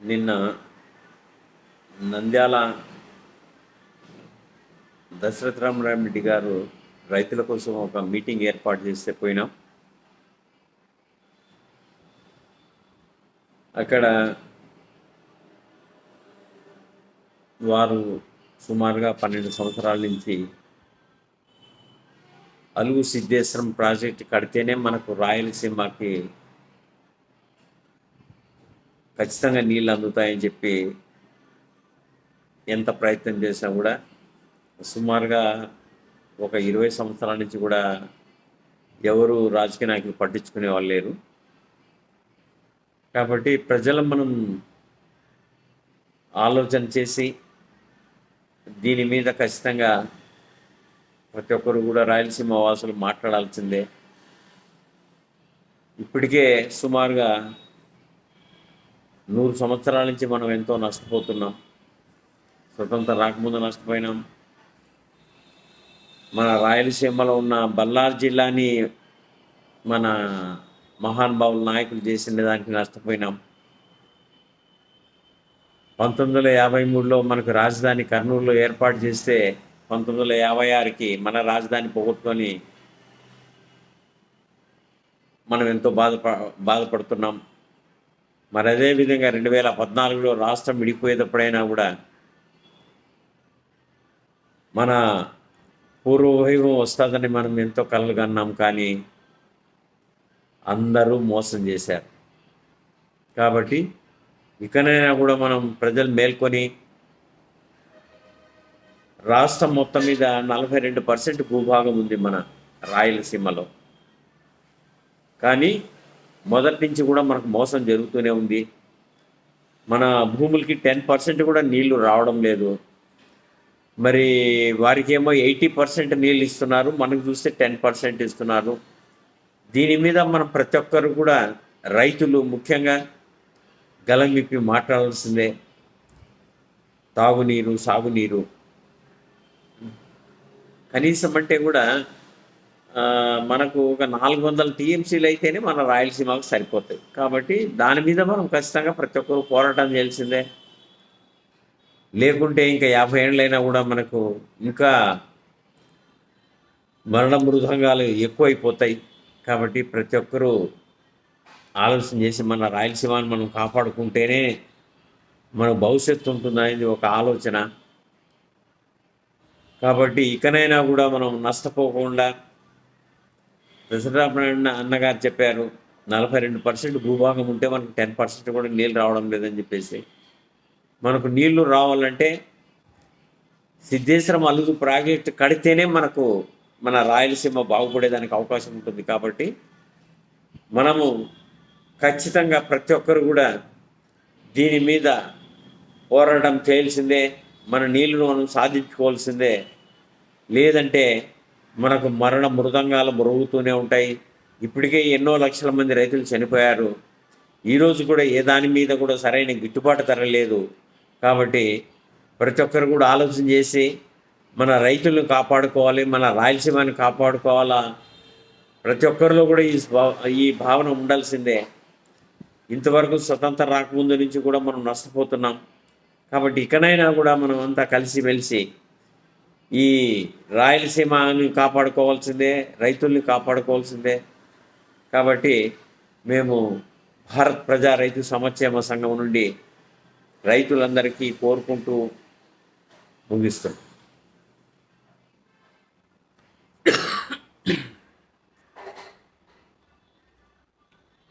నిన్న నంద్యాల దశరథ రామరెడ్డి గారు రైతుల కోసం ఒక మీటింగ్ ఏర్పాటు చేస్తే పోయినాం. అక్కడ వారు సుమారుగా 12 సంవత్సరాల నుంచి అలుగు సిద్ధేశ్వరం ప్రాజెక్టు కడితేనే మనకు రాయలసీమకి ఖచ్చితంగా నీళ్ళు అందుతాయని చెప్పి ఎంత ప్రయత్నం చేసినా కూడా సుమారుగా ఒక 20 సంవత్సరాల నుంచి కూడా ఎవరు రాజకీయ నాయకులు పట్టించుకునే వాళ్ళు లేరు. కాబట్టి ప్రజలు మనం ఆలోచన చేసి దీని మీద ఖచ్చితంగా ప్రతి ఒక్కరు కూడా రాయలసీమ వాసులు మాట్లాడాల్సిందే. ఇప్పటికే సుమారుగా 100 సంవత్సరాల నుంచి మనం ఎంతో నష్టపోతున్నాం. స్వతంత్రం రాకముందు నష్టపోయినాం. మన రాయలసీమలో ఉన్న బళ్ళారి జిల్లాని మన మహానుభావుల నాయకులు చేసిన దానికి నష్టపోయినాం. 1953లో మనకు రాజధాని కర్నూలులో ఏర్పాటు చేస్తే 1956కి మన రాజధాని పోగొట్టుకొని మనం ఎంతో బాధపడుతున్నాం. మరి అదేవిధంగా 2014లో రాష్ట్రం విడిపోయేటప్పుడైనా కూడా మన పూర్వవైభవం వస్తుందని మనం ఎంతో కలలు కన్నాం, కానీ అందరూ మోసం చేశారు. కాబట్టి ఇకనైనా కూడా మనం ప్రజలు మేల్కొని రాష్ట్రం మొత్తం మీద 42% భూభాగం ఉంది మన రాయలసీమలో, కానీ మొదటి నుంచి కూడా మనకు మోసం జరుగుతూనే ఉంది. మన భూములకి 10% కూడా నీళ్లు రావడం లేదు. మరి వారికి ఏమో 80% నీళ్ళు ఇస్తున్నారు, మనకు చూస్తే 10% ఇస్తున్నారు. దీని మీద మనం ప్రతి ఒక్కరు కూడా రైతులు ముఖ్యంగా గలం విప్పి మాట్లాడాల్సిందే. తాగునీరు, సాగునీరు కనీసం అంటే కూడా మనకు ఒక 400 టీఎంసీలు అయితేనే మన రాయలసీమకు సరిపోతాయి. కాబట్టి దాని మీద మనం ఖచ్చితంగా ప్రతి ఒక్కరు పోరాటం చేయాల్సిందే. లేకుంటే ఇంకా 50 ఏళ్ళైనా కూడా మనకు ఇంకా మరణ మృదంగాలు ఎక్కువైపోతాయి. కాబట్టి ప్రతి ఒక్కరూ ఆలోచన చేసి మన రాయలసీమను మనం కాపాడుకుంటేనే మన భవిష్యత్తు ఉంటుందనేది ఒక ఆలోచన. కాబట్టి ఇకనైనా కూడా మనం నష్టపోకుండా, దశరథరామరెడ్డి అన్నగారు చెప్పారు 42% భూభాగం ఉంటే మనకు 10% కూడా నీళ్ళు రావడం లేదని చెప్పేసి, మనకు నీళ్లు రావాలంటే సిద్ధేశ్వరం అలుగు ప్రాజెక్టు కడితేనే మనకు మన రాయలసీమ బాగుపడేదానికి అవకాశం ఉంటుంది. కాబట్టి మనము ఖచ్చితంగా ప్రతి ఒక్కరు కూడా దీని మీద పోరాటం చేయాల్సిందే. మన నీళ్లను మనం సాధించుకోవాల్సిందే. లేదంటే మనకు మరణ మృదంగాలు మరుగుతూనే ఉంటాయి. ఇప్పటికే ఎన్నో లక్షల మంది రైతులు చనిపోయారు. ఈరోజు కూడా ఏ దాని మీద కూడా సరైన గిట్టుబాటు ధర లేదు. కాబట్టి ప్రతి ఒక్కరు కూడా ఆలోచన చేసి మన రైతులను కాపాడుకోవాలి, మన రాయలసీమని కాపాడుకోవాలా. ప్రతి ఒక్కరిలో కూడా ఈ భావన ఉండాల్సిందే. ఇంతవరకు స్వతంత్రం రాకముందు నుంచి కూడా మనం నష్టపోతున్నాం. కాబట్టి ఇకనైనా కూడా మనం అంతా కలిసిమెలిసి ఈ రాయలసీమని కాపాడుకోవాల్సిందే, రైతుల్ని కాపాడుకోవాల్సిందే. కాబట్టి మేము భారత్ ప్రజా రైతు సంక్షేమ సంఘం నుండి రైతులందరికీ కోరుకుంటూ ముగిస్తున్నాం.